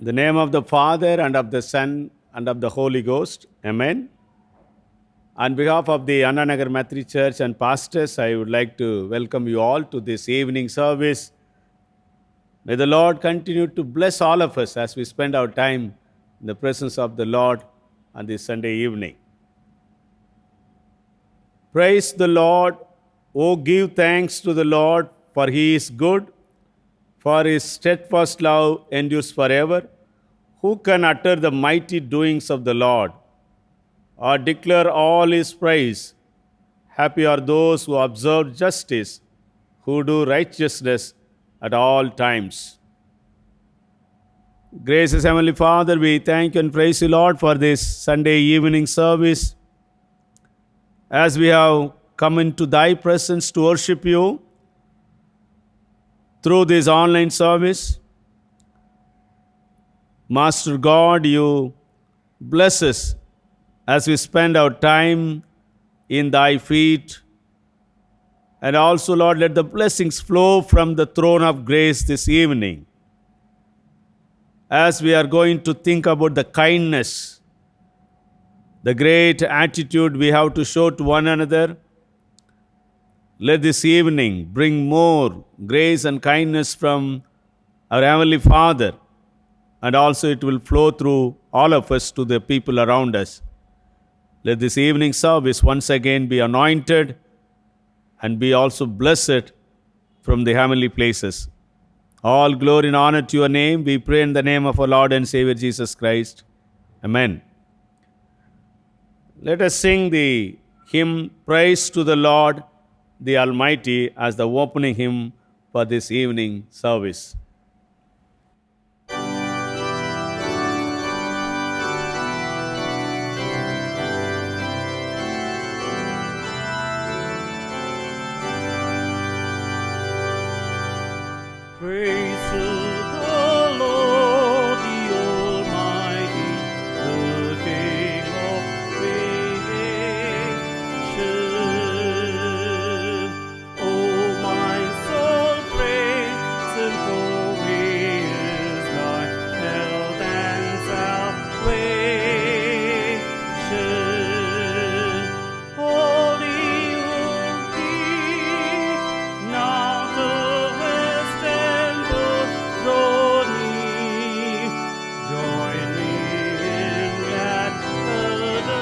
In the name of the Father, and of the Son, and of the Holy Ghost. Amen. On behalf of the Annanagar Mathri Church and pastors, I would like to welcome you all to this evening service. May the Lord continue to bless all of us as we spend our time in the presence of the Lord on this Sunday evening. Praise the Lord. Oh, give thanks to the Lord, for he is good, for his steadfast love endures forever. Who can utter the mighty doings of the Lord, or declare all his praise? Happy are those who observe justice, who do righteousness at all times. Gracious Heavenly Father, we thank you and praise you, Lord, for this Sunday evening service. As we have come into thy presence to worship you through this online service, Master God, you bless us as we spend our time in thy feet. And also, Lord, let the blessings flow from the throne of grace this evening. As we are going to think about the kindness, the great attitude we have to show to one another, let this evening bring more grace and kindness from our Heavenly Father, and also it will flow through all of us to the people around us. Let this evening service once again be anointed and be also blessed from the heavenly places. All glory and honor to your name, we pray in the name of our Lord and Savior Jesus Christ. Amen. Let us sing the hymn, Praise to the Lord, the Almighty, as the opening hymn for this evening service. Praise to the Lord, the Almighty, the King of creation. O my soul, praise Him, for He is thy health and salvation. Holy will He now the west and the road me. Join me in glad adoration.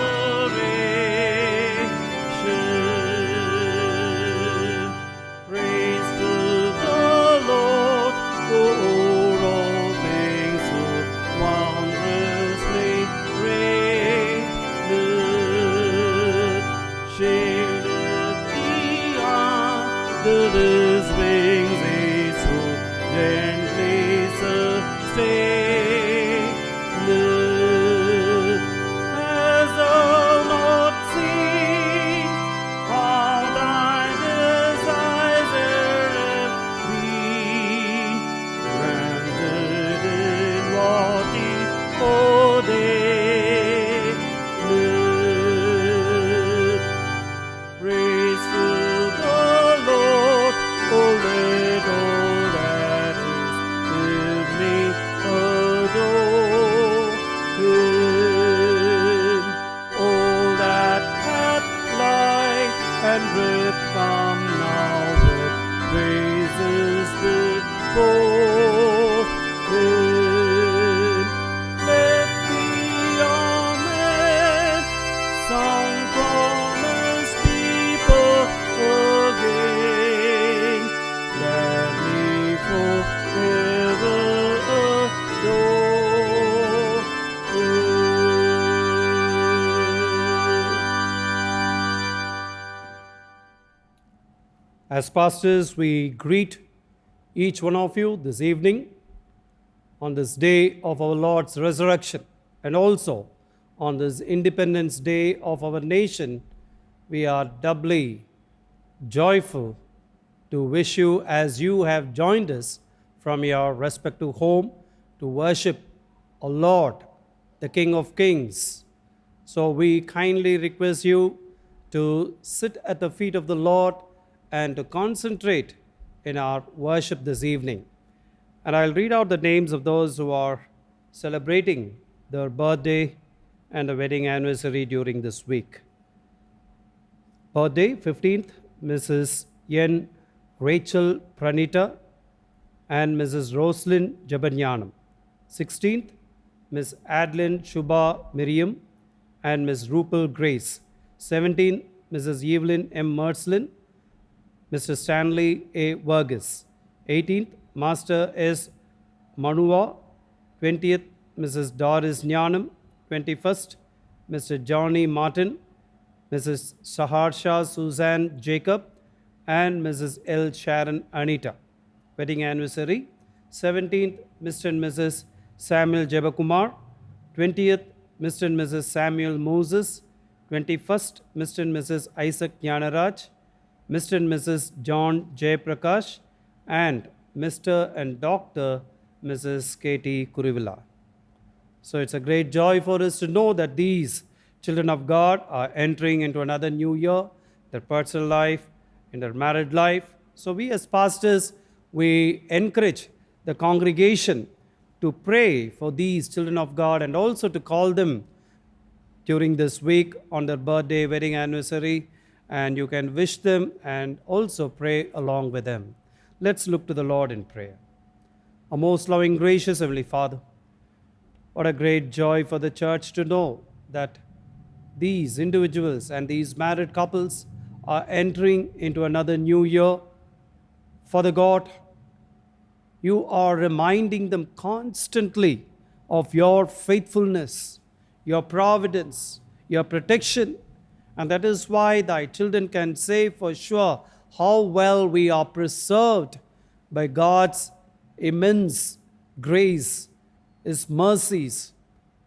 Praise to the Lord, o'er all things so wondrously created. Shaded the other's wings, they so gently sustain. As thou not see how thy desires be granted in what he ordained. Praise to the Lord, O let all that is in me adore Him. All that hath life and breath, come now with praises before Him. Let the amen song from His people again, gladly forever adore Him. As pastors, we greet each one of you this evening on this day of our Lord's resurrection, and also on this Independence Day of our nation. We are doubly joyful to wish you, as you have joined us from your respective home, to worship our Lord, the King of Kings. So we kindly request you to sit at the feet of the Lord and to concentrate in our worship this evening. And I'll read out the names of those who are celebrating their birthday and the wedding anniversary during this week. Birthday 15th, Mrs. N. Rachel Pranita and Mrs. Roslyn Jabanyanam. 16th, Miss Adeline Shubha Miriam and Miss Rupal Grace. 17th, Mrs. Evelyn M. Merslin, Mr. Stanley A. Vargas. 18th, Master S. Manua. 20th, Mrs. Doris Nyanam. 21st, Mr. Johnny Martin, Mrs. Saharsha Suzanne Jacob, and Mrs. L. Sharon Anita. Wedding anniversary. 17th, Mr. and Mrs. Samuel Jebakumar. 20th, Mr. and Mrs. Samuel Moses. 21st, Mr. and Mrs. Isaac Jnanaraj, Mr. and Mrs. John J. Prakash, and Mr. and Dr. Mrs. Katie Kurivilla. So it's a great joy for us to know that these children of God are entering into another new year, their personal life, in their married life. So we as pastors, we encourage the congregation to pray for these children of God and also to call them during this week on their birthday, wedding anniversary, and you can wish them and also pray along with them. Let's look to the Lord in prayer. Our most loving, gracious Heavenly Father, what a great joy for the church to know that these individuals and these married couples are entering into another new year. Father God, you are reminding them constantly of your faithfulness, your providence, your protection. And that is why thy children can say for sure how well we are preserved by God's immense grace, his mercies,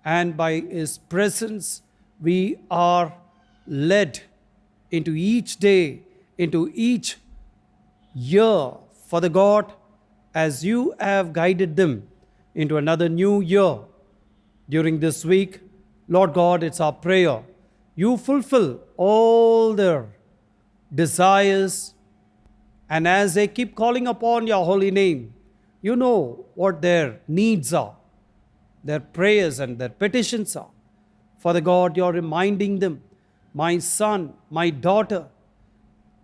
and by his presence we are led into each day, into each year. Father God, as you have guided them into another new year during this week, Lord God, it's our prayer. You fulfill all their desires, and as they keep calling upon your holy name, you know what their needs are, their prayers and their petitions are. Father God, you're reminding them, my son, my daughter,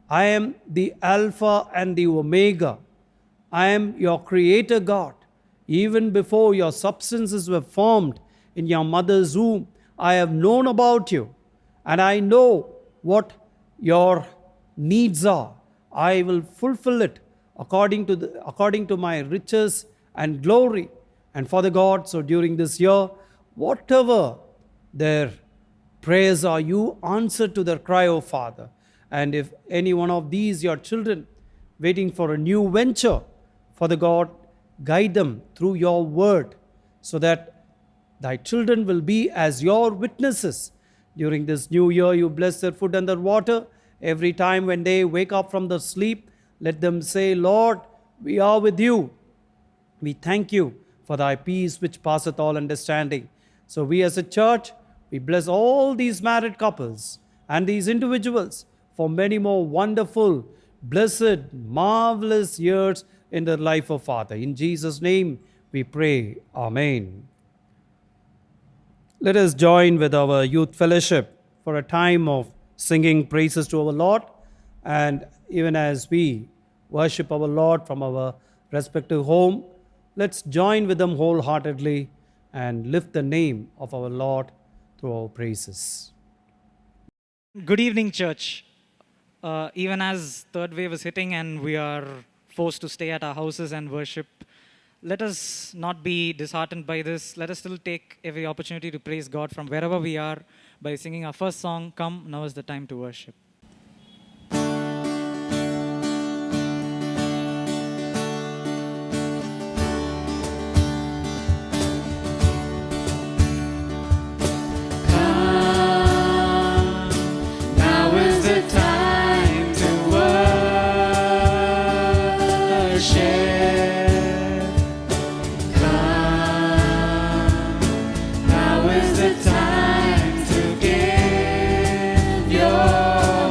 I am the Alpha and the Omega. I am your Creator God. Even before your substances were formed in your mother's womb, I have known about you, and I know what your needs are. I will fulfill it according to my riches and glory. And Father God, so during this year, whatever their prayers are, you answer to their cry, O Father. And if any one of these, your children, waiting for a new venture, Father God, guide them through your word so that thy children will be as your witnesses. During this new year, you bless their food and their water. Every time when they wake up from their sleep, let them say, Lord, we are with you. We thank you for thy peace which passeth all understanding. So we as a church, we bless all these married couples and these individuals for many more wonderful, blessed, marvelous years in the life of Father. In Jesus' name we pray. Amen. Let us join with our youth fellowship for a time of singing praises to our Lord. And even as we worship our Lord from our respective home, let's join with them wholeheartedly and lift the name of our Lord through our praises. Good evening, church. Even as third wave is hitting and we are forced to stay at our houses and worship, let us not be disheartened by this. Let us still take every opportunity to praise God from wherever we are by singing our first song, Come, Now is the Time to Worship. Now is the time to give your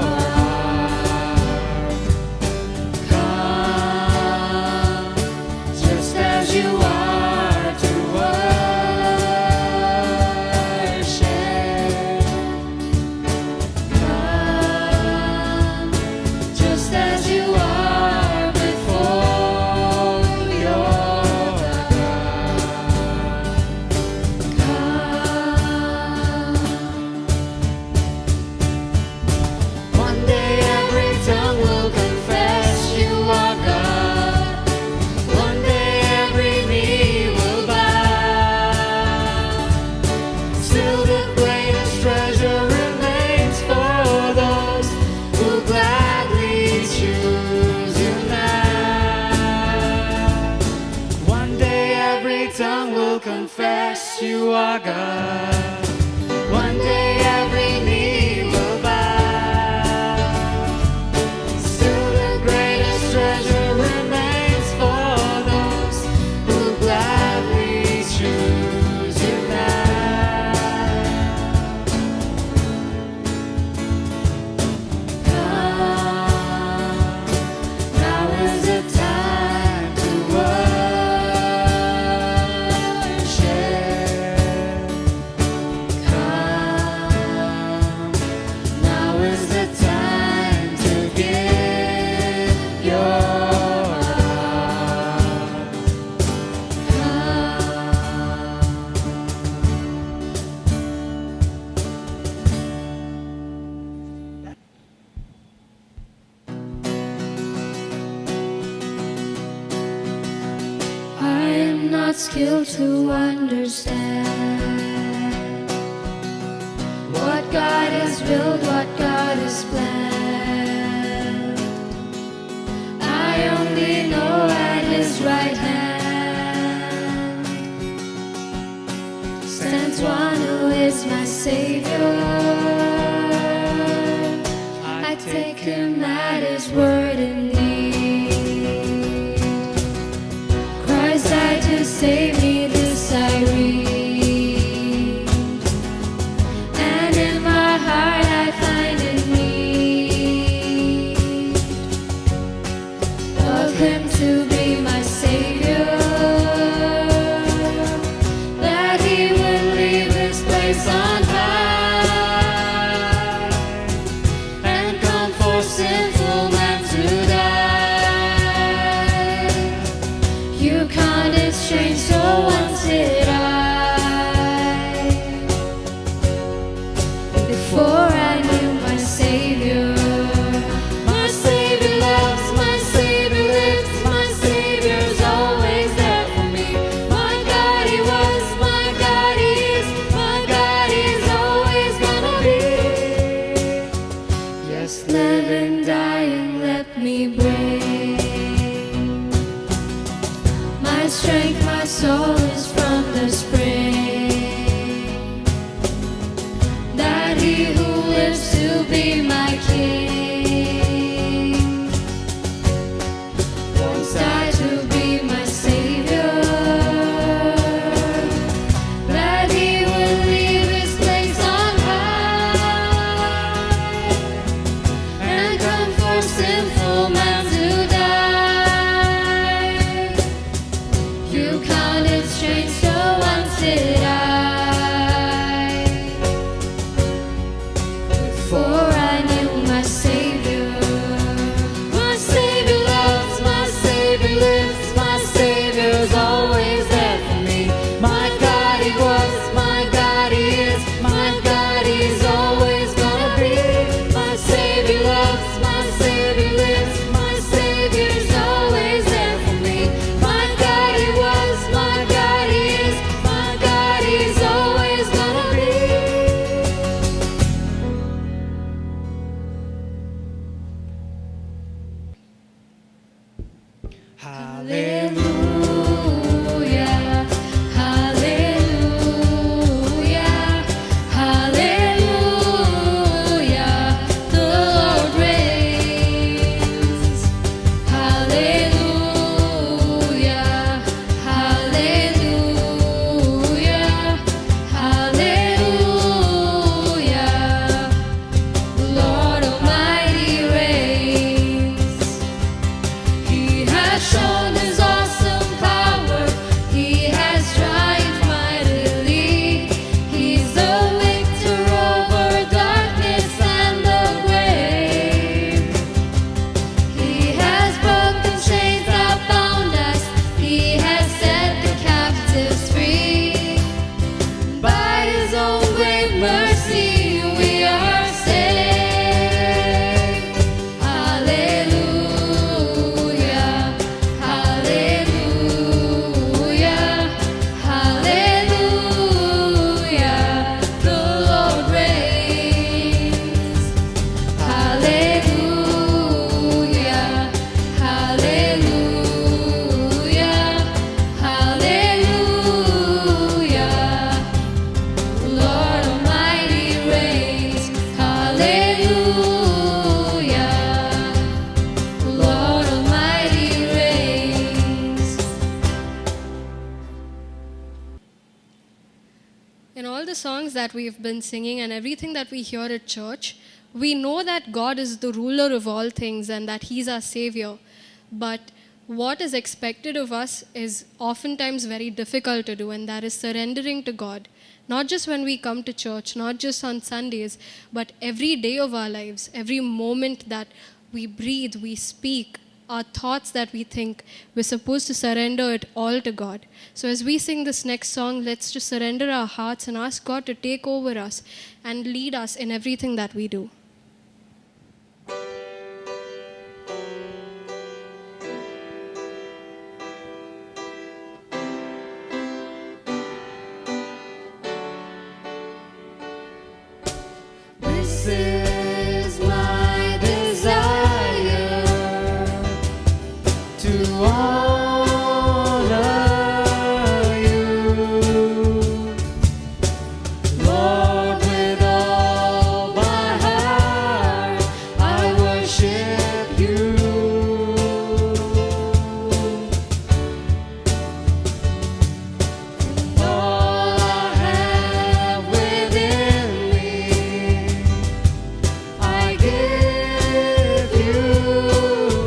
will confess you are God. One day every knee will bow. Still the greatest treasure remains for those who gladly choose you now. Come, now is the time to worship. Come, now is the time to give your heart. I am not skilled to understand what God has willed, what God has planned. I only know at His right hand stands one who is my Savior. I take Him at His word indeed. Christ died to save me, this I read. And in my heart I find a need of Him to be my Savior. That He would leave His place on high and come for sinful man to die. You can't exchange, so once did I. Before I knew my Savior loves, my Savior lives, my Savior's always there for me. My God, He was, my God, He is, my God, He's always gonna be. Yes, living, dying, let me bring my strength, my soul is from the spring. That He who lives to be my King won't die to be my Savior. That He will leave His place on high and come for sinful man to die. You can't exchange, so once did I. Before I knew my Savior loves, my Savior lives, my Savior's always there for me. My God, He was, my God, He is, my God, He's always gonna be. My Savior loves, my Savior lives, my Savior's always there for me. My God, He was, my God, He is, my God, He's always gonna be. Hallelujah, hallelujah, hallelujah, the Lord reigns. Hallelujah, hallelujah, hallelujah, the Lord Almighty reigns. He has shown His awesome power. He has triumphed mightily. He's the victor over darkness and the grave. He has broken chains that bound us. He has set the captives free. By His own great mercy we are saved. Hallelujah, hallelujah. songs that we've been singing and everything that we hear at church, we know that God is the ruler of all things and that He's our Savior. But what is expected of us is oftentimes very difficult to do, and that is surrendering to God. Not just when we come to church, not just on Sundays, but every day of our lives, every moment that we breathe, we speak, our thoughts that we think, we're supposed to surrender it all to God. So as we sing this next song, let's just surrender our hearts and ask God to take over us and lead us in everything that we do. This is my desire to honor you, Lord, with all my heart I worship you. All I have within me, I give you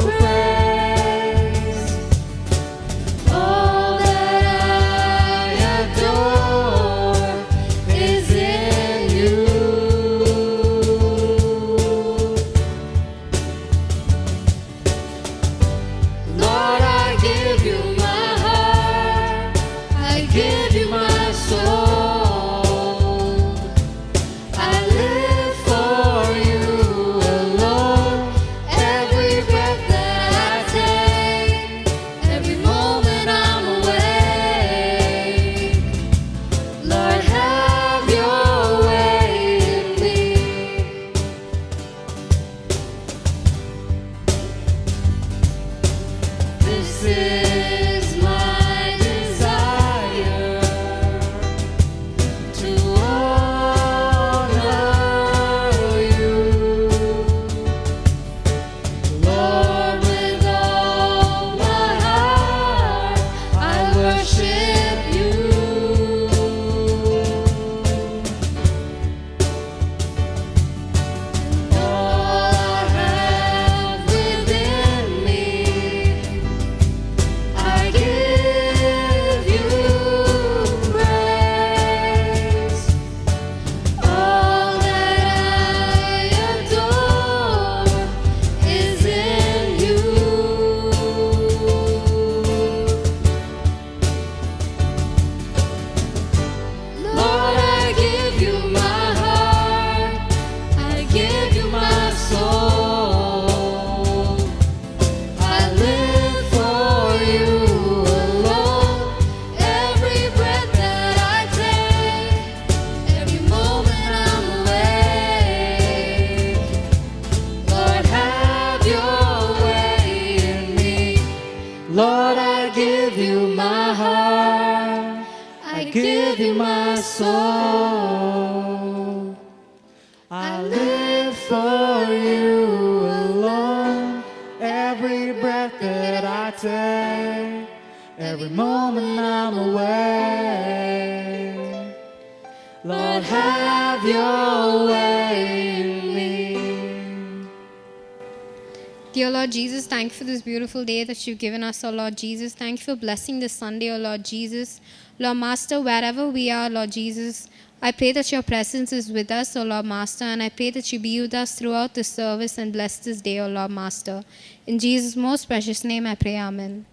praise. All that I adore is in you. Lord, I give you my heart, I give you my soul. I live for you alone. Every breath that I take, every moment I'm awake. Lord, have your way in me. This is my desire to honor you, Lord, with all my heart I worship you. All I have within me, I give you praise. All that I adore is in you. Lord, I give you my heart, I give you my soul. I live for you alone. Every breath that I take, every moment I'm awake. Lord, have your way in me. Lord, I give you my heart, I give you my soul. I live for you alone. Every breath that I take, every moment I'm awake. Lord, have your way in me. Dear Lord Jesus, thank you for this beautiful day that you've given us, oh Lord Jesus. Thank you for blessing this Sunday, oh Lord Jesus. Lord Master, wherever we are, Lord Jesus, I pray that your presence is with us, oh Lord Master, and I pray that you be with us throughout this service and bless this day, oh Lord Master. In Jesus' most precious name I pray, Amen.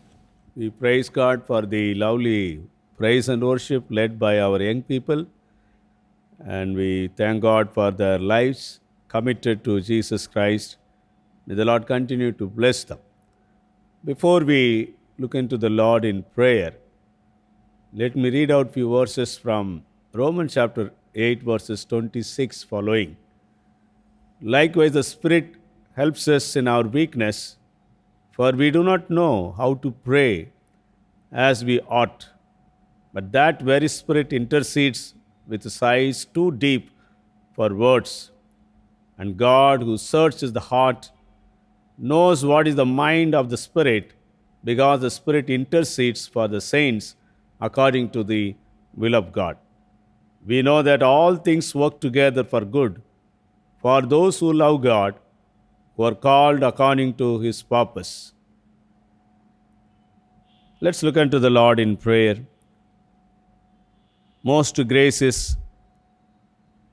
We praise God for the lovely praise and worship led by our young people. And we thank God for their lives committed to Jesus Christ. May the Lord continue to bless them. Before we look into the Lord in prayer, let me read out few verses from Romans chapter 8, verses 26 following. Likewise, the Spirit helps us in our weakness, for we do not know how to pray as we ought. But that very Spirit intercedes with sighs too deep for words. And God, who searches the heart, knows what is the mind of the Spirit, because the Spirit intercedes for the saints according to the will of God. We know that all things work together for good for those who love God, who are called according to his purpose. Let's look unto the Lord in prayer. Most gracious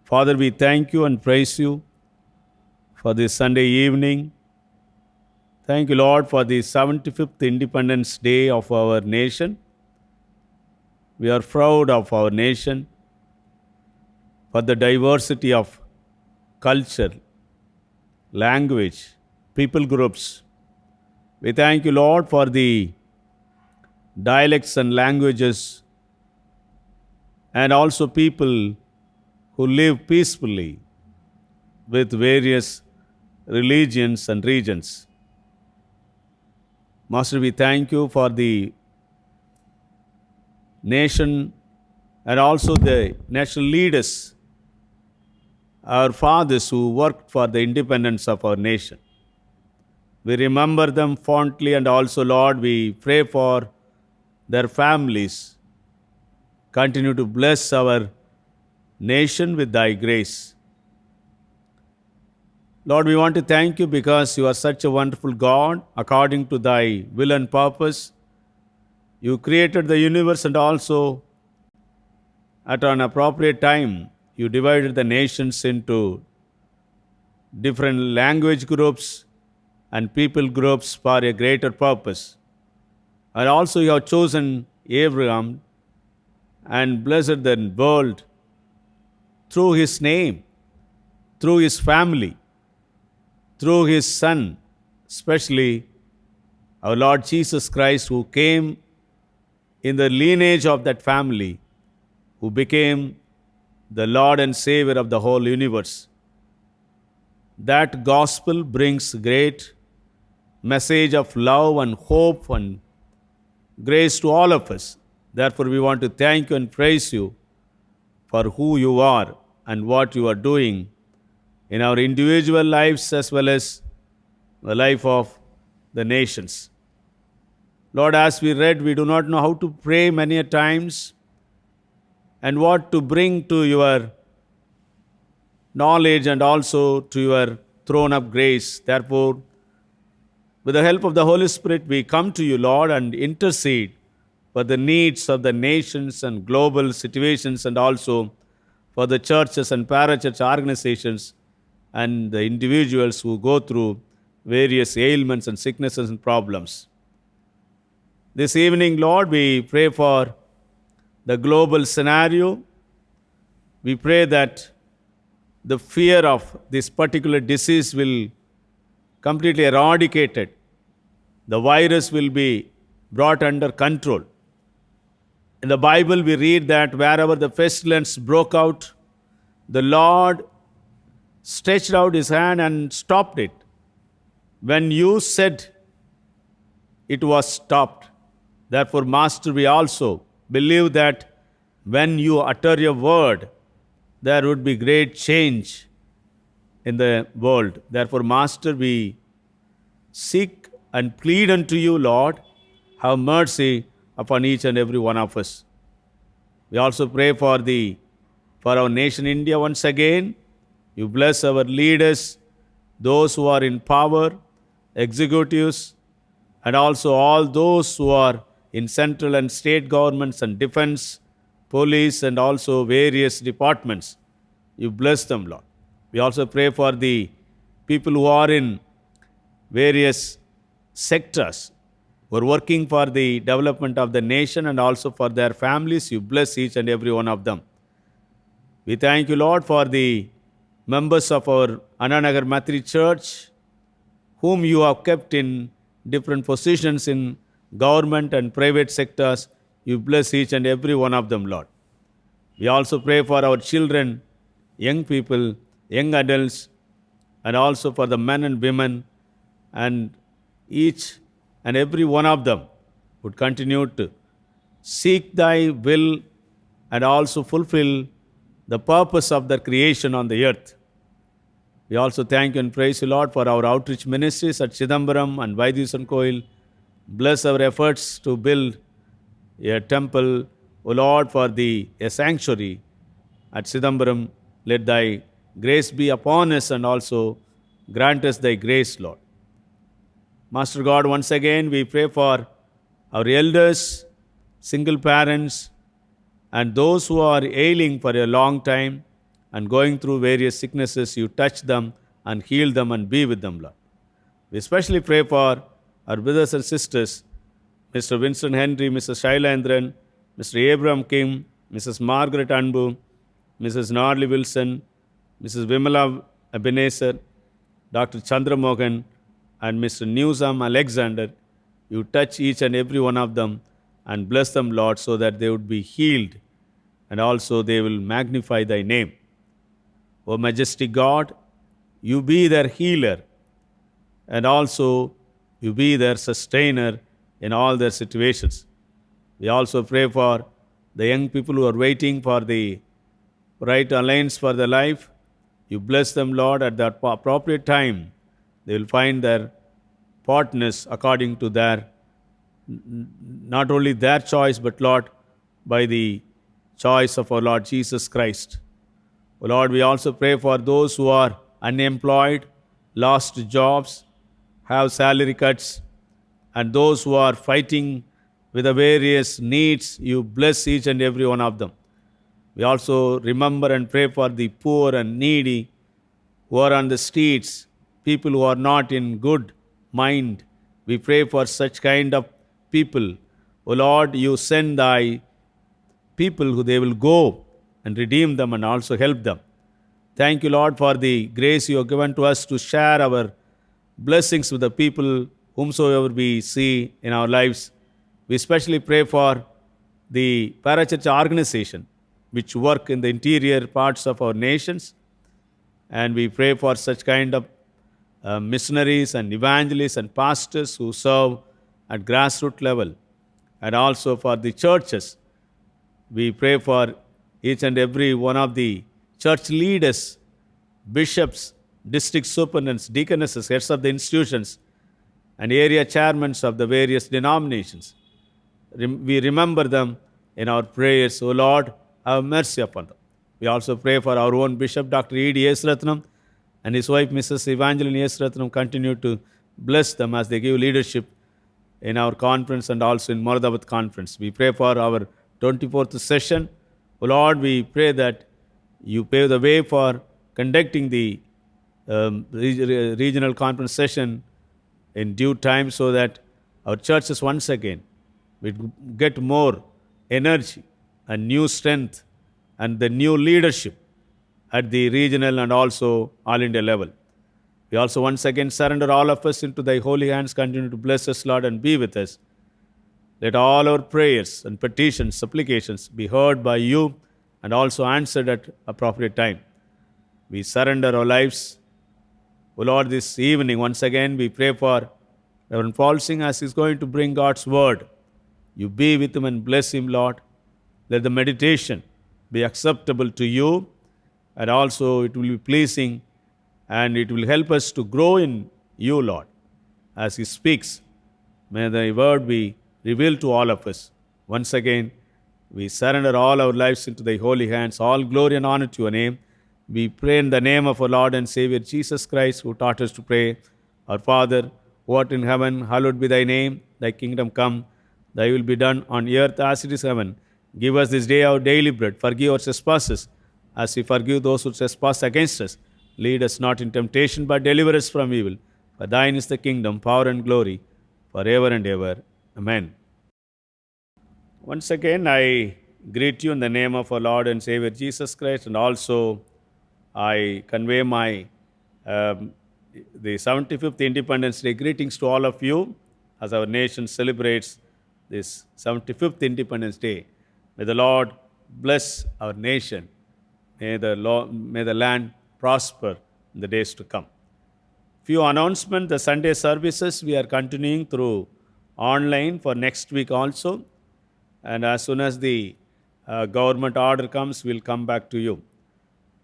Father, we thank you and praise you for this Sunday evening. Thank you, Lord, for the 75th Independence Day of our nation. We are proud of our nation for the diversity of culture, language, people groups. We thank you, Lord, for the dialects and languages and also people who live peacefully with various religions and regions. Master, we thank you for the nation and also the national leaders, our fathers who worked for the independence of our nation. We remember them fondly, and also, Lord, we pray for their families. Continue to bless our nation with thy grace. Lord, we want to thank you because you are such a wonderful God. According to thy will and purpose, you created the universe, and also at an appropriate time, you divided the nations into different language groups and people groups for a greater purpose. And also you have chosen Abraham and blessed the world through his name, through his family, through his son, especially our Lord Jesus Christ, who came in the lineage of that family, who became the Lord and Savior of the whole universe. That gospel brings great message of love and hope and grace to all of us. Therefore, we want to thank you and praise you for who you are and what you are doing in our individual lives as well as the life of the nations. Lord, as we read, we do not know how to pray many a times and what to bring to your knowledge and also to your throne of grace. Therefore, with the help of the Holy Spirit, we come to you, Lord, and intercede for the needs of the nations and global situations, and also for the churches and parachurch organizations and the individuals who go through various ailments and sicknesses and problems. This evening, Lord, we pray for the global scenario. We pray that the fear of this particular disease will completely eradicated. The virus will be brought under control. In the Bible, we read that wherever the pestilence broke out, the Lord stretched out his hand and stopped it. When you said, it was stopped. Therefore, Master, we also believe that when you utter your word, there would be great change in the world. Therefore, Master, we seek and plead unto you, Lord, have mercy upon each and every one of us. We also pray for our nation India once again. You bless our leaders, those who are in power, executives, and also all those who are in central and state governments and defense, police, and also various departments. You bless them, Lord. We also pray for the people who are in various sectors, who are working for the development of the nation and also for their families. You bless each and every one of them. We thank you, Lord, for the members of our Annanagar Mathri Church, whom you have kept in different positions in government and private sectors. You bless each and every one of them, Lord. We also pray for our children, young people, young adults, and also for the men and women, and each and every one of them would continue to seek thy will and also fulfill the purpose of their creation on the earth. We also thank you and praise you, Lord, for our outreach ministries at Chidambaram and Vaidyasan Koil. Bless our efforts to build a temple, O Lord, for a sanctuary at Sidambaram, let thy grace be upon us and also grant us thy grace, Lord. Master God, once again we pray for our elders, single parents, and those who are ailing for a long time and going through various sicknesses. You touch them and heal them and be with them, Lord. We especially pray for our brothers and sisters, Mr. Winston Henry, Mrs. Shailandran, Mr. Abraham Kim, Mrs. Margaret Anbu, Mrs. Norley Wilson, Mrs. Vimala Ebenezer, Dr. Chandramohan, and Mr. Newsam Alexander. You touch each and every one of them and bless them, Lord, so that they would be healed and also they will magnify thy name. O majestic God, you be their healer and also you be their sustainer in all their situations. We also pray for the young people who are waiting for the right alliance for their life. You bless them, Lord, at that appropriate time. They will find their partners according to their, not only their choice, but Lord, by the choice of our Lord Jesus Christ. O Lord, we also pray for those who are unemployed, lost jobs, have salary cuts, and those who are fighting with the various needs. You bless each and every one of them. We also remember and pray for the poor and needy who are on the streets, people who are not in good mind. We pray for such kind of people. O Lord, you send thy people who they will go and redeem them and also help them. Thank you, Lord, for the grace you have given to us to share our blessings with the people whomsoever we see in our lives. We especially pray for the parachurch organization which work in the interior parts of our nations, and we pray for such kind of missionaries and evangelists and pastors who serve at grassroots level, and also for the churches. We pray for each and every one of the church leaders, bishops, district superintendents, deaconesses, heads of the institutions, and area chairmen of the various denominations. We remember them in our prayers. O Lord, have mercy upon them. We also pray for our own Bishop, Dr. E.D. Yesratnam, and his wife, Mrs. Evangeline Yesratnam. Continue to bless them as they give leadership in our conference and also in Moradabad conference. We pray for our 24th session. O Lord, we pray that you pave the way for conducting the regional conference session in due time so that our churches once again will get more energy and new strength and the new leadership at the regional and also all India level. We also once again surrender all of us into thy holy hands. Continue to bless us, Lord, and be with us. Let all our prayers and petitions, supplications be heard by you and also answered at appropriate time. We surrender our lives. O Lord, this evening, once again, we pray for Reverend Paul Singh as he's going to bring God's word. You be with him and bless him, Lord. Let the meditation be acceptable to you, and also it will be pleasing, and it will help us to grow in you, Lord. As he speaks, may the word be revealed to all of us. Once again, we surrender all our lives into thy holy hands. All glory and honor to your name. We pray in the name of our Lord and Savior Jesus Christ, who taught us to pray, Our Father, who art in heaven, hallowed be thy name. Thy kingdom come, thy will be done on earth as it is in heaven. Give us this day our daily bread. Forgive our trespasses, as we forgive those who trespass against us. Lead us not in temptation, but deliver us from evil. For thine is the kingdom, power, and glory, forever and ever. Amen. Once again, I greet you in the name of our Lord and Savior Jesus Christ, and also I convey my the 75th Independence Day greetings to all of you as our nation celebrates this 75th Independence Day. May the Lord bless our nation. May the land prosper in the days to come. Few announcements. The Sunday services we are continuing through online for next week also. And as soon as the government order comes, we'll come back to you.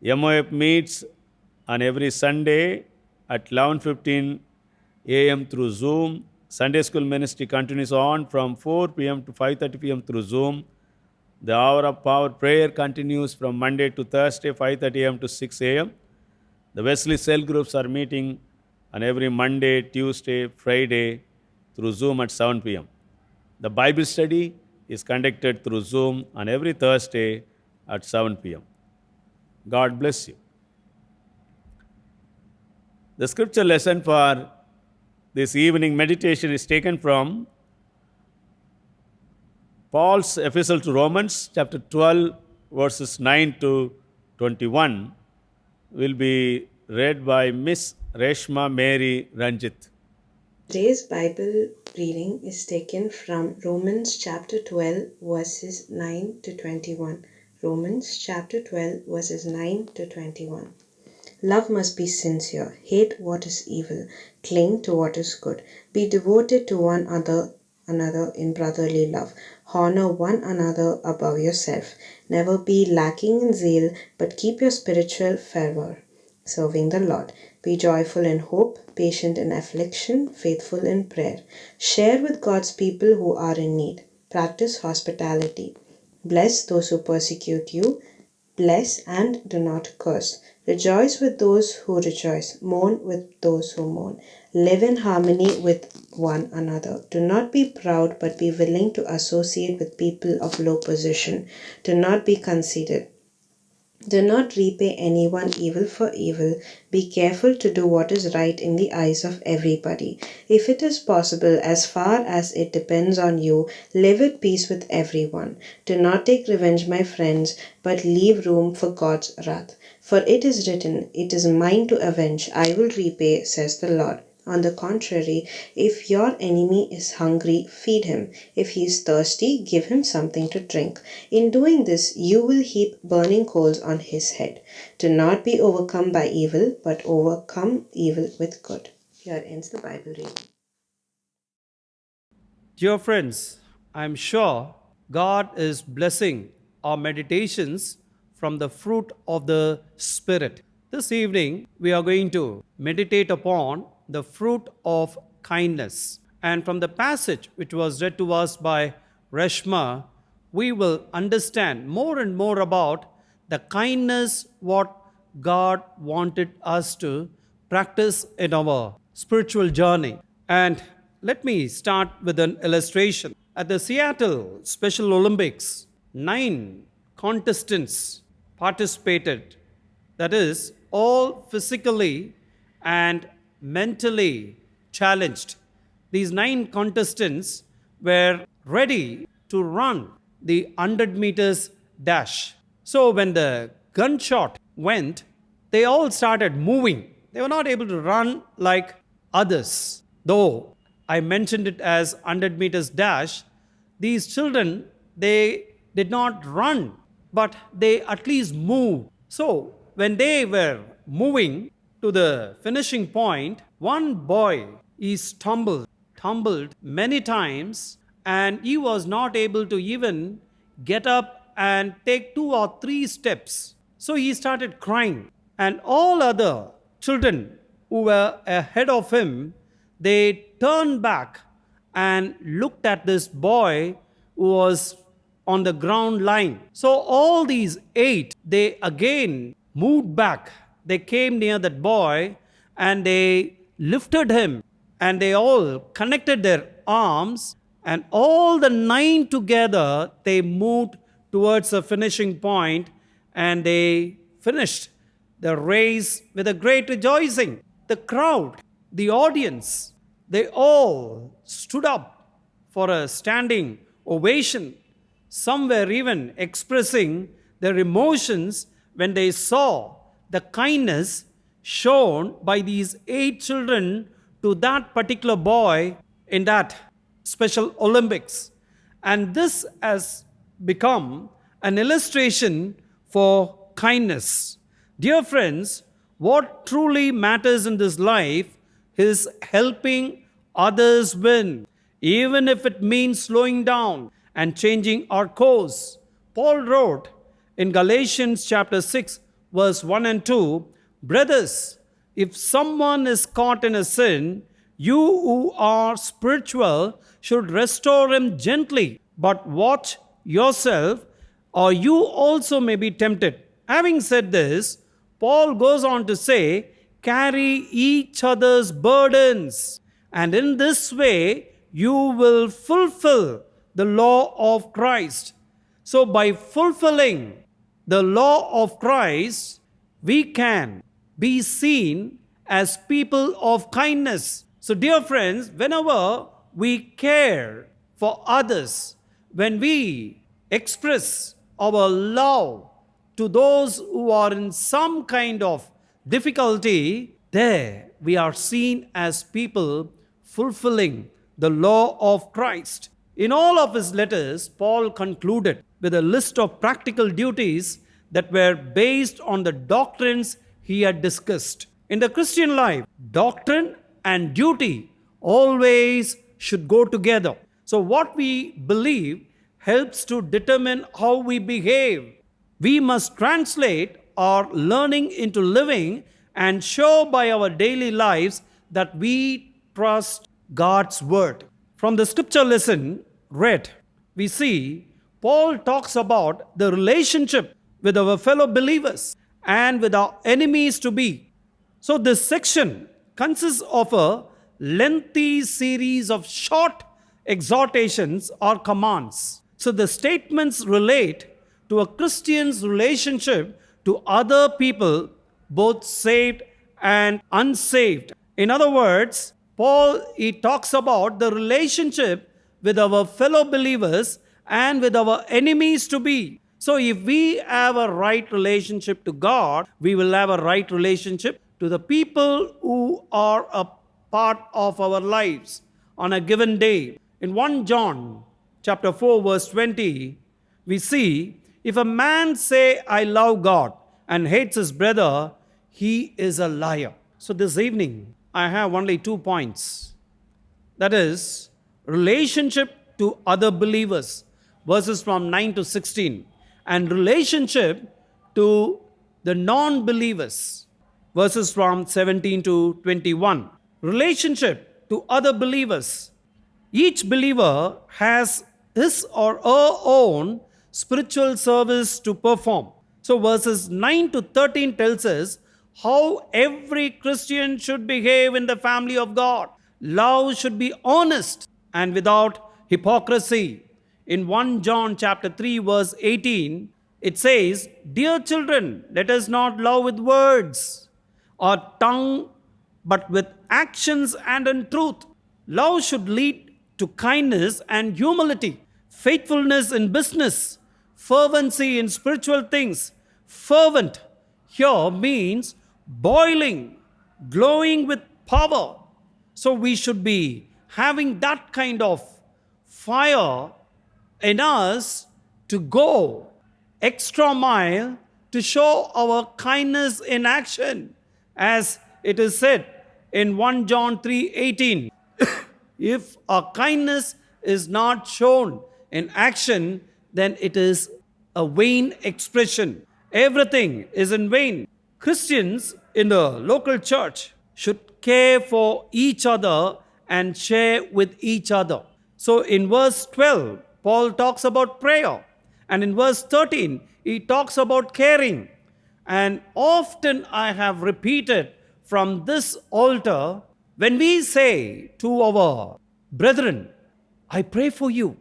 MOF meets on every Sunday at 11:15 a.m. through Zoom. Sunday school ministry continues on from 4 p.m. to 5:30 p.m. through Zoom. The hour of power prayer continues from Monday to Thursday, 5:30 a.m. to 6 a.m. The Wesley cell groups are meeting on every Monday, Tuesday, Friday through Zoom at 7 p.m. The Bible study is conducted through Zoom on every Thursday at 7 p.m. God bless you. The scripture lesson for this evening meditation is taken from Paul's epistle to Romans, chapter 12, verses 9 to 21, will be read by Miss Reshma Mary Ranjit. Today's Bible reading is taken from Romans chapter 12, verses 9 to 21. Romans chapter 12, verses 9 to 21. Love must be sincere. Hate what is evil. Cling to what is good. Be devoted to one another in brotherly love. Honor one another above yourself. Never be lacking in zeal, but keep your spiritual fervor, serving the Lord. Be joyful in hope, patient in affliction, faithful in prayer. Share with God's people who are in need. Practice hospitality. Bless those who persecute you. Bless and do not curse. Rejoice with those who rejoice. Mourn with those who mourn. Live in harmony with one another. Do not be proud, but be willing to associate with people of low position. Do not be conceited. Do not repay anyone evil for evil. Be careful to do what is right in the eyes of everybody. If it is possible, as far as it depends on you, live at peace with everyone. Do not take revenge, my friends, but leave room for God's wrath. For it is written, "It is mine to avenge, I will repay, says the Lord." On the contrary, if your enemy is hungry, feed him. If he is thirsty, give him something to drink. In doing this, you will heap burning coals on his head. Do not be overcome by evil, but overcome evil with good. Here ends the Bible reading. Dear friends, I'm sure God is blessing our meditations from the fruit of the Spirit. This evening, we are going to meditate upon the fruit of kindness. And from the passage which was read to us by Reshma, we will understand more and more about the kindness what God wanted us to practice in our spiritual journey. And let me start with an illustration. At the Seattle Special Olympics, 9 contestants participated. That is, all physically and mentally challenged. These 9 contestants were ready to run the 100 meters dash. So when the gunshot went, they all started moving. They were not able to run like others. Though I mentioned it as 100 meters dash, these children, they did not run, but they at least moved. So when they were moving to the finishing point, one boy, he stumbled many times, and he was not able to even get up and take 2 or 3 steps. So he started crying, and all other children who were ahead of him, they turned back and looked at this boy who was on the ground line. So all these 8, they again moved back. They came near that boy and they lifted him, and they all connected their arms, and all the 9 together, they moved towards the finishing point, and they finished the race with a great rejoicing. The crowd, the audience, they all stood up for a standing ovation. Some were even expressing their emotions when they saw the kindness shown by these 8 children to that particular boy in that Special Olympics. And this has become an illustration for kindness. Dear friends, what truly matters in this life is helping others win, even if it means slowing down and changing our course. Paul wrote in Galatians chapter 6, verse 1 and 2, "Brothers, if someone is caught in a sin, you who are spiritual should restore him gently, but watch yourself, or you also may be tempted. Having said this, Paul goes on to say, carry each other's burdens, and in this way you will fulfill the law of Christ. So, by fulfilling the law of Christ, we can be seen as people of kindness. So, dear friends, whenever we care for others, when we express our love to those who are in some kind of difficulty, there we are seen as people fulfilling the law of Christ. In all of his letters, Paul concluded with a list of practical duties that were based on the doctrines he had discussed. In the Christian life, doctrine and duty always should go together. So, what we believe helps to determine how we behave. We must translate our learning into living and show by our daily lives that we trust God's word. From the scripture lesson read, we see Paul talks about the relationship with our fellow believers and with our enemies to be. So, this section consists of a lengthy series of short exhortations or commands. So, the statements relate to a Christian's relationship to other people, both saved and unsaved. In other words, he talks about the relationship with our fellow believers and with our enemies to be. So, if we have a right relationship to God, we will have a right relationship to the people who are a part of our lives on a given day. In 1 John chapter 4 verse 20, we see, if a man say, I love God and hates his brother, he is a liar. So this evening, I have only 2 points. That is, relationship to other believers, verses from 9 to 16, and relationship to the non-believers, verses from 17 to 21. Relationship to other believers. Each believer has his or her own spiritual service to perform. So verses 9 to 13 tells us how every Christian should behave in the family of God. Love should be honest and without hypocrisy. In 1 John chapter 3 verse 18, it says, Dear children, let us not love with words or tongue, but with actions and in truth. Love should lead to kindness and humility, faithfulness in business, fervency in spiritual things. Fervent here means boiling, glowing with power. So we should be having that kind of fire in us to go extra mile to show our kindness in action, as it is said in 1 John 3:18. If our kindness is not shown in action, then it is a vain expression. Everything is in vain. Christians in the local church should care for each other and share with each other. So in verse 12, Paul talks about prayer. And in verse 13, he talks about caring. And often I have repeated from this altar, when we say to our brethren, I pray for you,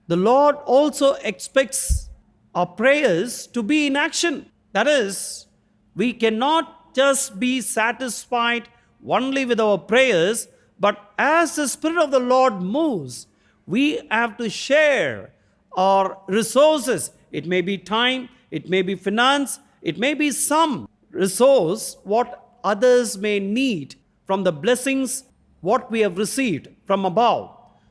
the Lord also expects our prayers to be in action. That is, we cannot just be satisfied only with our prayers, but as the Spirit of the Lord moves, we have to share our resources. It may be time, it may be finance, it may be some resource what others may need from the blessings what we have received from above.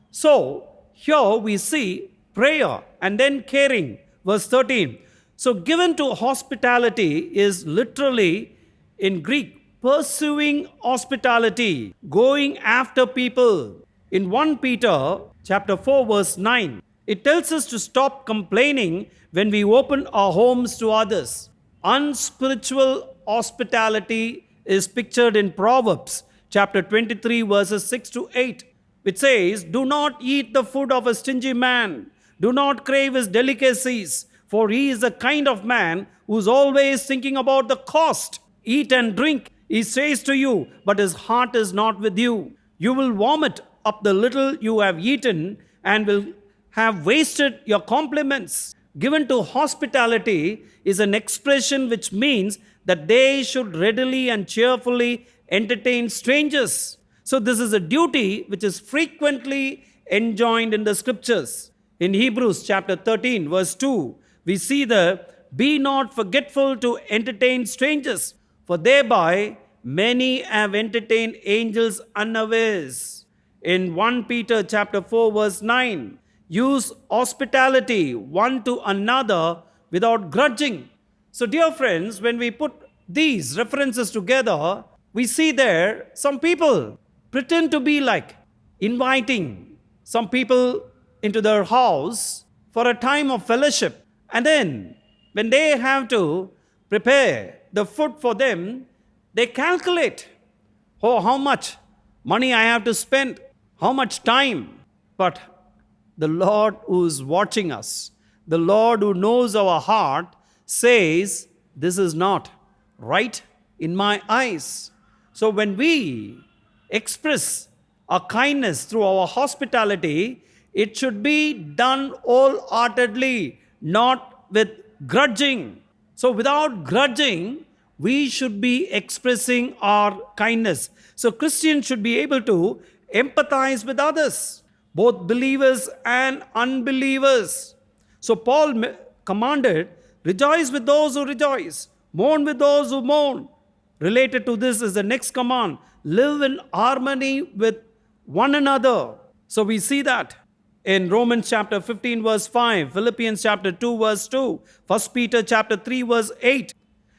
So here we see prayer and then caring. Verse 13. So given to hospitality is literally in Greek pursuing hospitality, going after people. In 1 Peter chapter 4 verse 9, it tells us to stop complaining when we open our homes to others. Unspiritual hospitality is pictured in Proverbs chapter 23 verses 6 to 8, which says, Do not eat the food of a stingy man. Do not crave his delicacies, For he is the kind of man who's always thinking about the cost. Eat and drink, he says to you, but his heart is not with you. You will vomit up the little you have eaten and will have wasted your compliments. Given to hospitality is an expression which means that they should readily and cheerfully entertain strangers. So, this is a duty which is frequently enjoined in the scriptures. In Hebrews chapter 13, verse 2, we see the be not forgetful to entertain strangers, for thereby many have entertained angels unawares. In 1 Peter chapter 4, verse 9, use hospitality one to another without grudging. So, dear friends, when we put these references together, we see there some people pretend to be like inviting some people into their house for a time of fellowship. And then, when they have to prepare the food for them, they calculate, oh, how much money I have to spend, how much time. But the Lord who is watching us, the Lord who knows our heart, says, this is not right in my eyes. So when we express our kindness through our hospitality, it should be done wholeheartedly, not with grudging. So without grudging, we should be expressing our kindness. So Christians should be able to empathize with others, both believers and unbelievers. So Paul commanded, rejoice with those who rejoice, mourn with those who mourn. Related to this is the next command, live in harmony with one another. So we see that in Romans chapter 15 verse 5, Philippians chapter 2 verse 2, 1 Peter chapter 3 verse 8,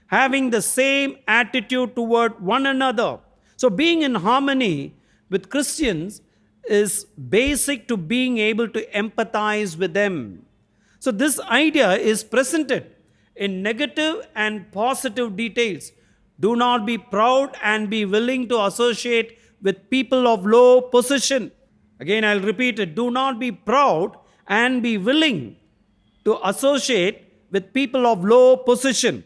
having the same attitude toward one another. So being in harmony with Christians is basic to being able to empathize with them. So this idea is presented in negative and positive details. Do not be proud and be willing to associate with people of low position. Again, I'll repeat it. Do not be proud and be willing to associate with people of low position.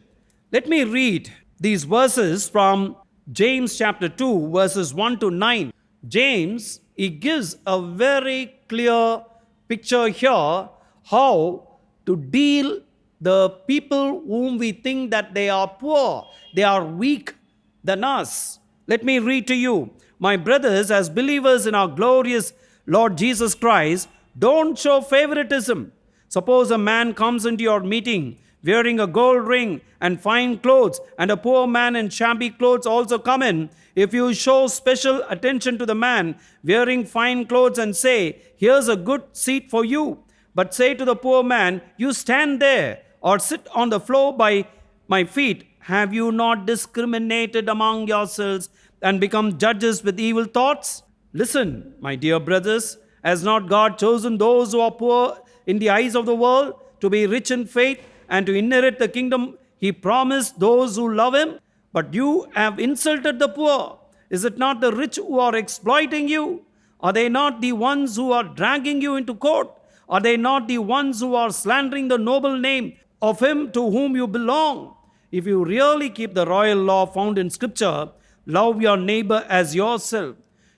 Let me read these verses from James chapter 2, verses 1 to 9. James, he gives a very clear picture here how to deal the people whom we think that they are poor, they are weak than us. Let me read to you. My brothers, as believers in our glorious Lord Jesus Christ, don't show favoritism. Suppose a man comes into your meeting wearing a gold ring and fine clothes, and a poor man in shabby clothes also come in. If you show special attention to the man wearing fine clothes and say, here's a good seat for you, but say to the poor man, you stand there or sit on the floor by my feet, have you not discriminated among yourselves and become judges with evil thoughts? Listen, my dear brothers, has not God chosen those who are poor in the eyes of the world to be rich in faith and to inherit the kingdom he promised those who love him? But you have insulted the poor. Is it not the rich who are exploiting you? Are they not the ones who are dragging you into court? Are they not the ones who are slandering the noble name of him to whom you belong? If you really keep the royal law found in Scripture, love your neighbor as yourself,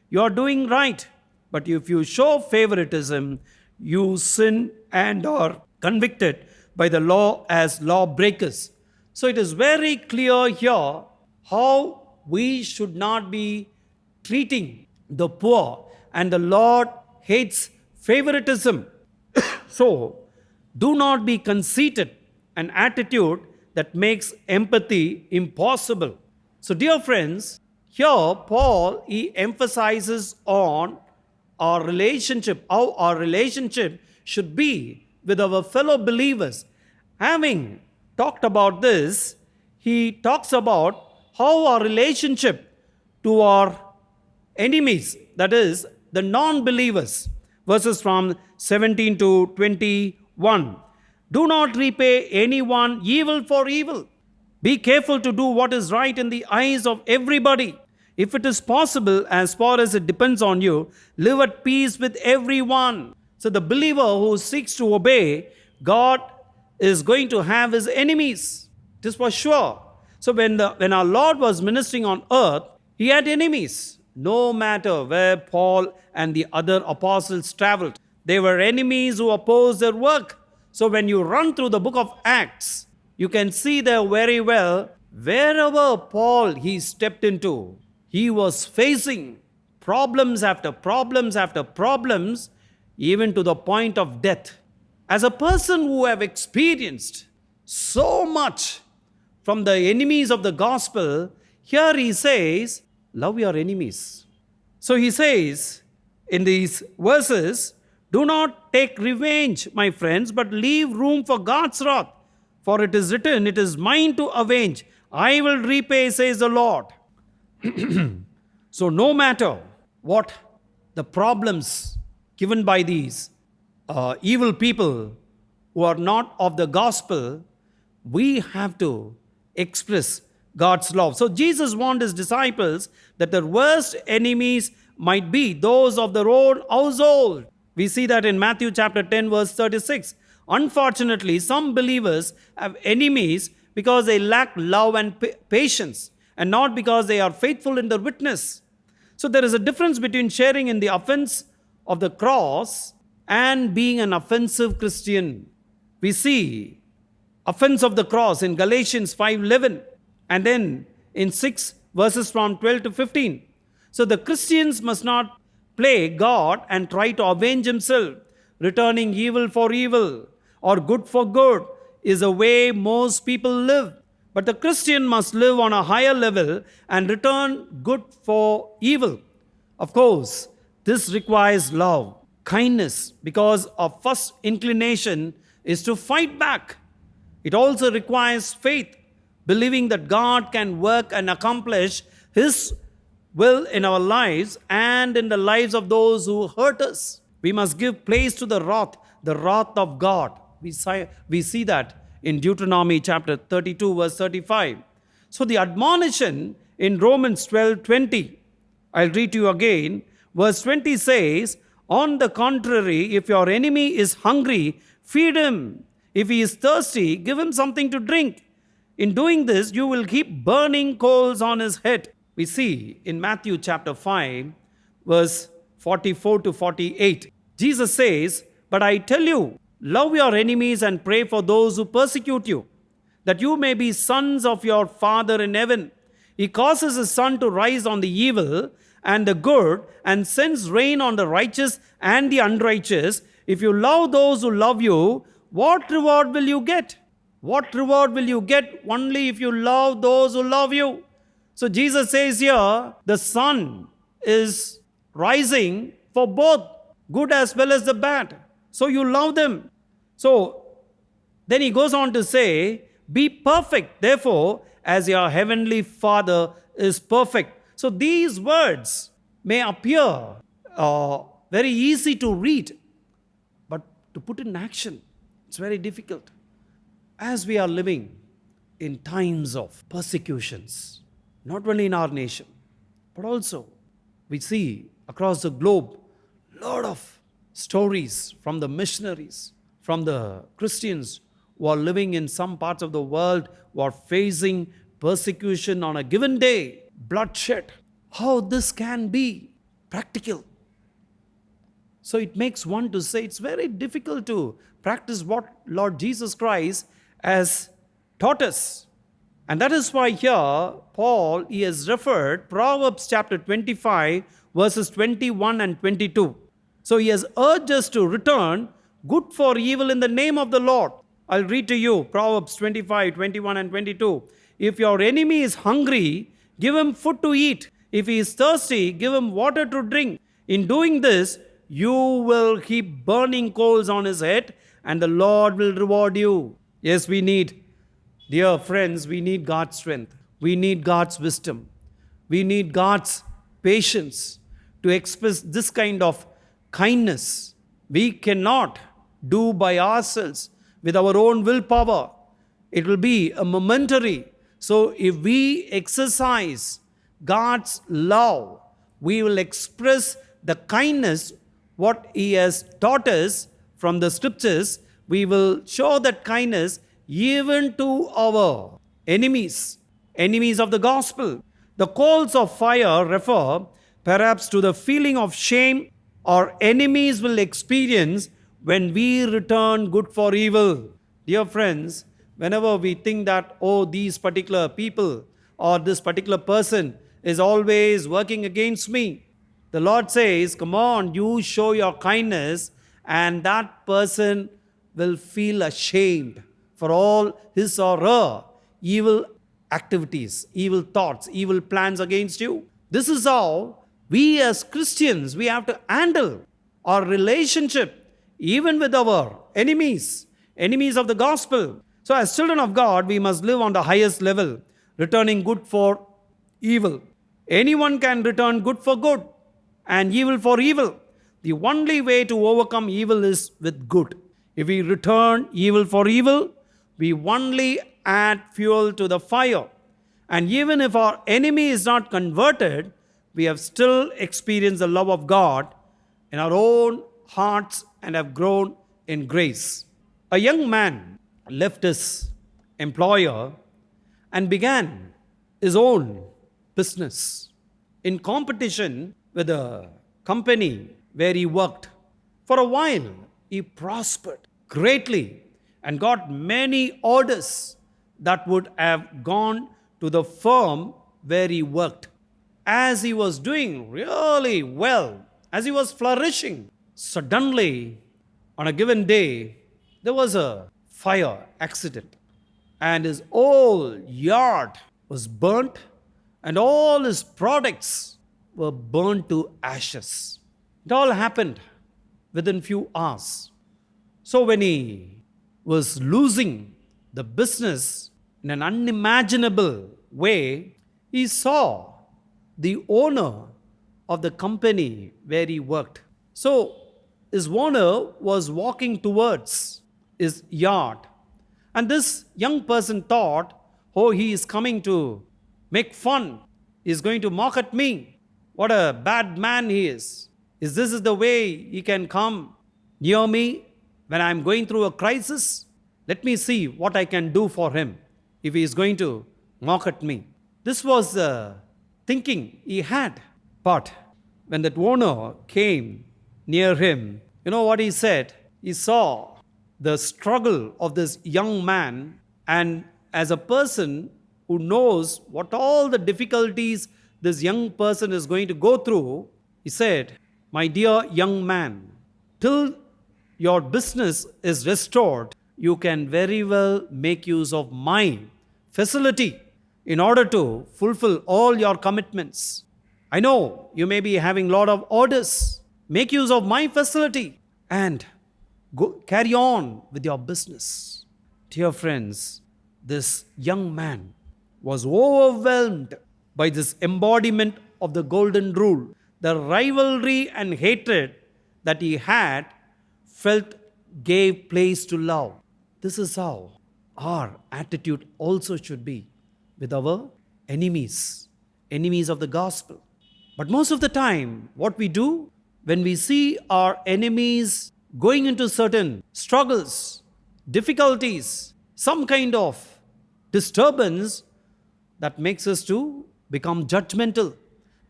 you are doing right. But if you show favoritism, you sin and are convicted by the law as lawbreakers. So it is very clear here how we should not be treating the poor, and the Lord hates favoritism. So do not be conceited, an attitude that makes empathy impossible. So dear friends, here Paul, he emphasizes on our relationship, how our relationship should be with our fellow believers. Having talked about this, he talks about how our relationship to our enemies, that is, the non-believers, verses from 17 to 21. Do not repay anyone evil for evil. Be careful to do what is right in the eyes of everybody. If it is possible, as far as it depends on you, live at peace with everyone. So the believer who seeks to obey God is going to have his enemies. It is for sure. So when our Lord was ministering on earth, he had enemies. No matter where Paul and the other apostles traveled, they were enemies who opposed their work. So when you run through the book of Acts, you can see there very well, wherever Paul he stepped into, he was facing problems after problems after problems, even to the point of death. As a person who have experienced so much from the enemies of the gospel, here he says, love your enemies. So he says in these verses, do not take revenge, my friends, but leave room for God's wrath. For it is written, it is mine to avenge. I will repay, says the Lord. So no matter what the problems given by these evil people who are not of the gospel, we have to express God's love. So Jesus warned his disciples that their worst enemies might be those of their own household. We see that in Matthew chapter 10 verse 36. Unfortunately, some believers have enemies because they lack love and patience, and not because they are faithful in their witness. So there is a difference between sharing in the offense of the cross and being an offensive Christian. We see offense of the cross in Galatians 5:11 and then in 6 verses from 12 to 15. So the Christians must not play God and try to avenge himself. Returning evil for evil or good for good is the way most people live. But the Christian must live on a higher level and return good for evil. Of course, this requires love, kindness, because our first inclination is to fight back. It also requires faith, believing that God can work and accomplish his will in our lives and in the lives of those who hurt us. We must give place to the wrath of God. We see that in Deuteronomy chapter 32 verse 35. So the admonition in Romans 12:20, I'll read to you again. Verse 20 says, on the contrary, if your enemy is hungry, feed him. If he is thirsty, give him something to drink. In doing this, you will keep burning coals on his head. We see in Matthew chapter 5, verse 44 to 48, Jesus says, but I tell you, love your enemies and pray for those who persecute you, that you may be sons of your Father in heaven. He causes his sun to rise on the evil and the good and sends rain on the righteous and the unrighteous. If you love those who love you, what reward will you get? What reward will you get? Only if you love those who love you. So Jesus says here, the sun is rising for both good as well as the bad. So you love them. So then he goes on to say, be perfect, therefore, as your heavenly Father is perfect. So these words may appear very easy to read, but to put in action, it's very difficult. As we are living in times of persecutions, not only in our nation, but also we see across the globe a lot of stories from the missionaries, from the Christians who are living in some parts of the world who are facing persecution on a given day, bloodshed. How this can be practical? So it makes one to say it's very difficult to practice what Lord Jesus Christ has taught us. And that is why here Paul, he has referred Proverbs chapter 25 verses 21 and 22. So he has urged us to return good for evil in the name of the Lord. I'll read to you Proverbs 25, 21 and 22. If your enemy is hungry, give him food to eat. If he is thirsty, give him water to drink. In doing this, you will heap burning coals on his head, and the Lord will reward you. Yes, we need, dear friends, we need God's strength. We need God's wisdom. We need God's patience to express this kind of kindness. We cannot do by ourselves with our own willpower. It will be a momentary. So if we exercise God's love, we will express the kindness what he has taught us from the scriptures. we will show that kindness even to our enemies, enemies of the gospel. The coals of fire refer perhaps to the feeling of shame our enemies will experience when we return good for evil. Dear friends, whenever we think that, oh, these particular people or this particular person is always working against me, the Lord says, come on, you show your kindness, and that person will feel ashamed for all his or her evil activities, evil thoughts, evil plans against you. This is how we as Christians, we have to handle our relationship even with our enemies, enemies of the gospel. So as children of God, we must live on the highest level, returning good for evil. Anyone can return good for good and evil for evil. The only way to overcome evil is with good. If we return evil for evil, we only add fuel to the fire. And even if our enemy is not converted, we have still experienced the love of God in our own hearts and have grown in grace. A young man left his employer and began his own business in competition with the company where he worked. For a while, he prospered greatly and got many orders that would have gone to the firm where he worked. As he was doing really well, as he was flourishing, suddenly, on a given day, there was a fire accident, and his whole yard was burnt, and all his products were burnt to ashes. It all happened within few hours. So when he was losing the business in an unimaginable way, he saw the owner of the company where he worked. So his owner was walking towards his yard, and this young person thought, oh, he is coming to make fun. He is going to mock at me. What a bad man he is. Is this the way he can come near me when I am going through a crisis? Let me see what I can do for him if he is going to mock at me. This was the thinking he had. But when that owner came near him, you know what he said? He saw the struggle of this young man, and as a person who knows what all the difficulties this young person is going to go through, he said, my dear young man, till your business is restored, you can very well make use of my facility in order to fulfill all your commitments. I know you may be having a lot of orders. Make use of my facility and go carry on with your business. Dear friends, this young man was overwhelmed by this embodiment of the golden rule. The rivalry and hatred that he had felt gave place to love. This is how our attitude also should be with our enemies, enemies of the gospel. But most of the time, what we do when we see our enemies going into certain struggles, difficulties, some kind of disturbance, that makes us to become judgmental,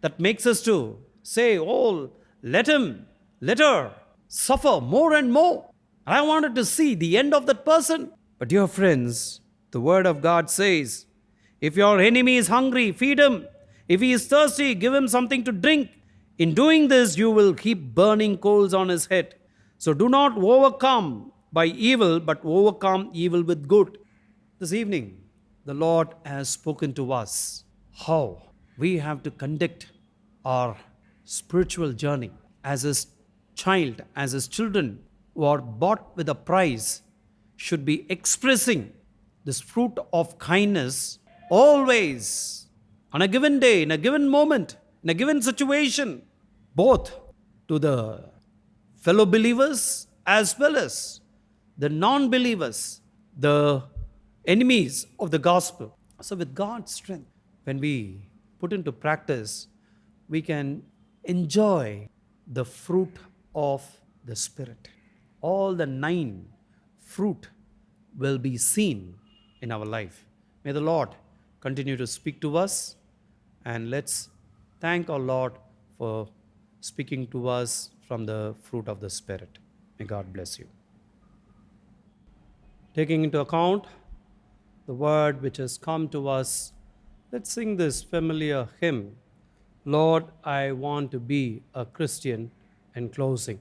that makes us to say, oh, let him, let her suffer more and more. I wanted to see the end of that person. But dear friends, the word of God says, if your enemy is hungry, feed him. If he is thirsty, give him something to drink. In doing this, you will heap burning coals on his head. So do not overcome by evil, but overcome evil with good. This evening, the Lord has spoken to us how we have to conduct our spiritual journey as his child, as his children who are bought with a price, should be expressing this fruit of kindness always, on a given day, in a given moment, in a given situation, both to the fellow believers as well as the non-believers, the enemies of the gospel. So with God's strength, when we put into practice, we can enjoy the fruit of the Spirit. All the 9 fruit will be seen in our life. May the Lord continue to speak to us, and let's thank our Lord for speaking to us from the fruit of the Spirit. May God bless you. Taking into account the word which has come to us, let's sing this familiar hymn, Lord, I want to be a Christian, in closing.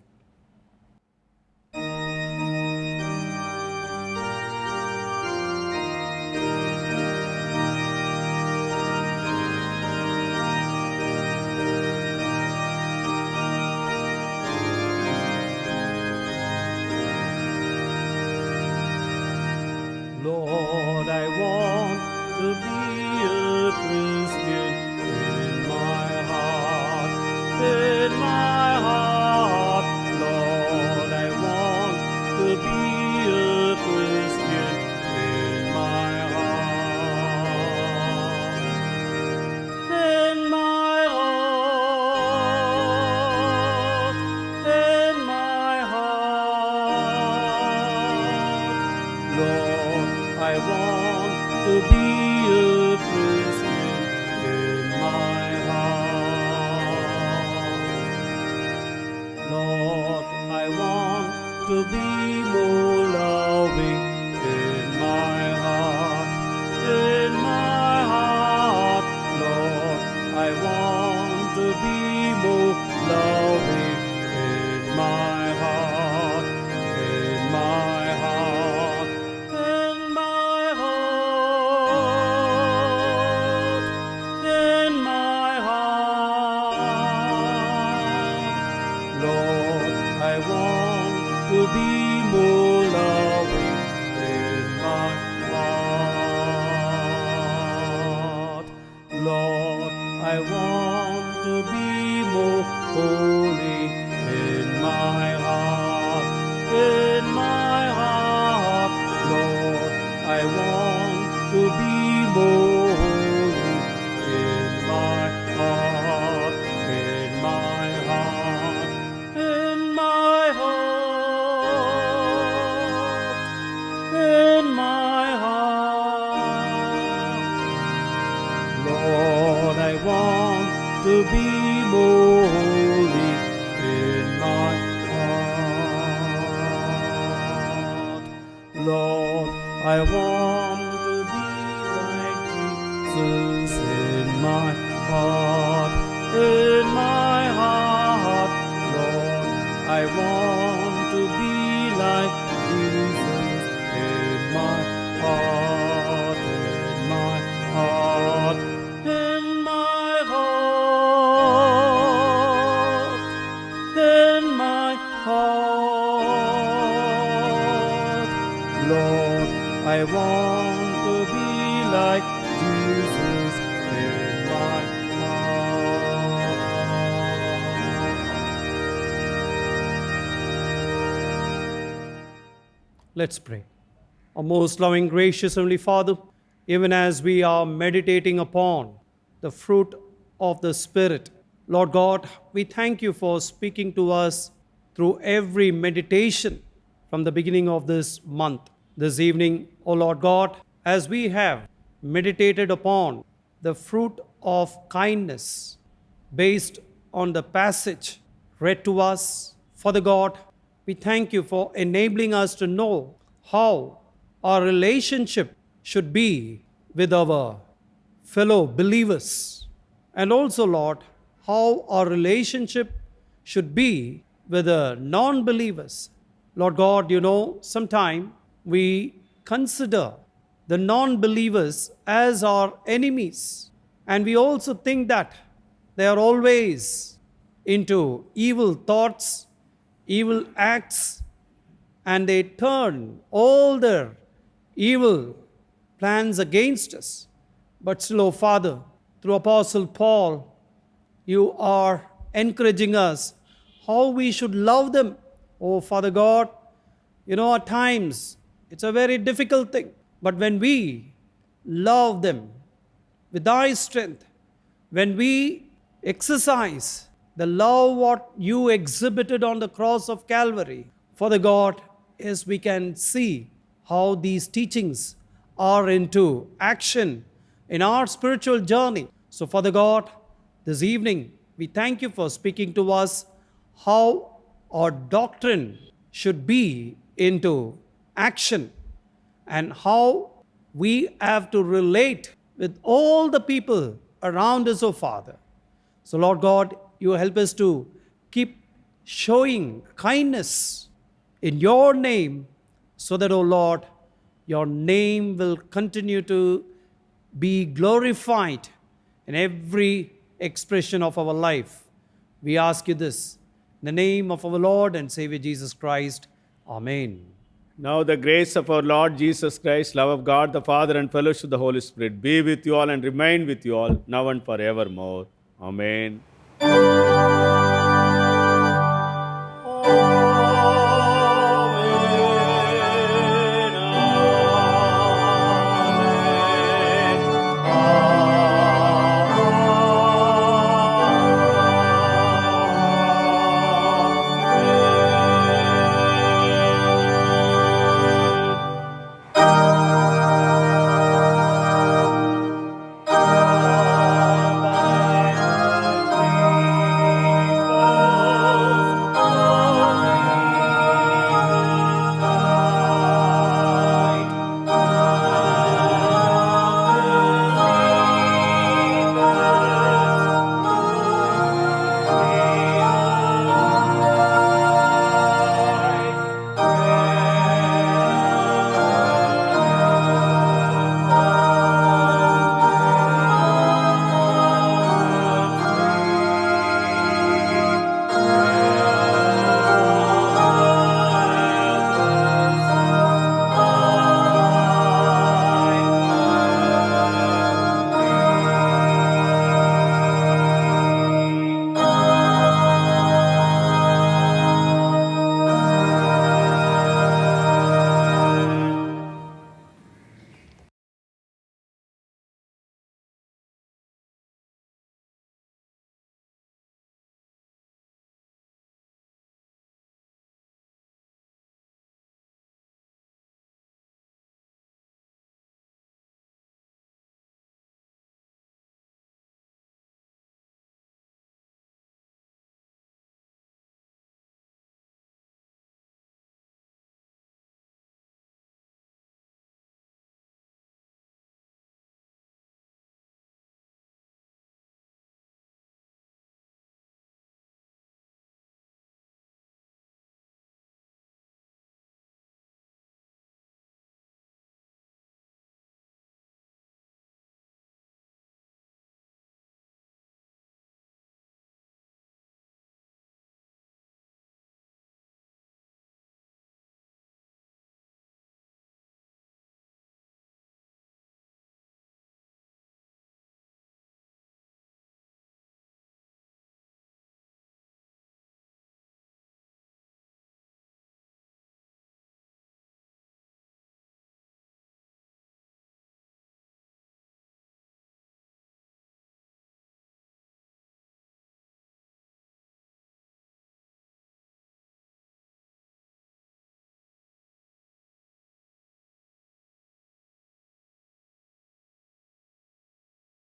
Lord, I want to be a Christian in my heart, in my heart. Lord, I want to be a Christian in my heart, in my heart, in my heart. Lord, I want to be a Christian in my heart. Lord, I want to be more loving in my heart, in my heart. Lord, I want to be more loving in my heart, in my heart, in my heart, in my heart. Lord, I want to be more loving in my heart. Lord, I want to be more holy in my heart, in my heart. Lord, I want to be more holy in my heart, in my heart, in my heart, in my heart. Lord, I want to be more holy in my heart. Lord, I want to be like Jesus in my heart, in my heart. Lord, I want to be like Jesus in my heart, in my heart, in my heart, in my heart. Lord, I want to be like Jesus in my heart. Let's pray. Our most loving, gracious Heavenly Father, even as we are meditating upon the fruit of the Spirit, Lord God, we thank you for speaking to us through every meditation from the beginning of this month. This evening, O Lord God, as we have meditated upon the fruit of kindness based on the passage read to us, Father God, we thank you for enabling us to know how our relationship should be with our fellow believers, and also, Lord, how our relationship should be with the non-believers. Lord God, you know, sometimes we consider the non-believers as our enemies, and we also think that they are always into evil thoughts, evil acts, and they turn all their evil plans against us. But still, oh Father, through Apostle Paul, you are encouraging us how we should love them. Oh Father God, you know, at times it's a very difficult thing. But when we love them with thy strength, when we exercise the love what you exhibited on the cross of Calvary, Father God, is we can see how these teachings are into action in our spiritual journey. So, Father God, this evening we thank you for speaking to us how our doctrine should be into action and how we have to relate with all the people around us, oh Father. So, Lord God, you help us to keep showing kindness in your name so that, oh Lord, your name will continue to be glorified in every expression of our life. We ask you this in the name of our Lord and Savior Jesus Christ. Amen. Now the grace of our Lord Jesus Christ, love of God the Father, and fellowship of the Holy Spirit be with you all and remain with you all now and forevermore. Amen.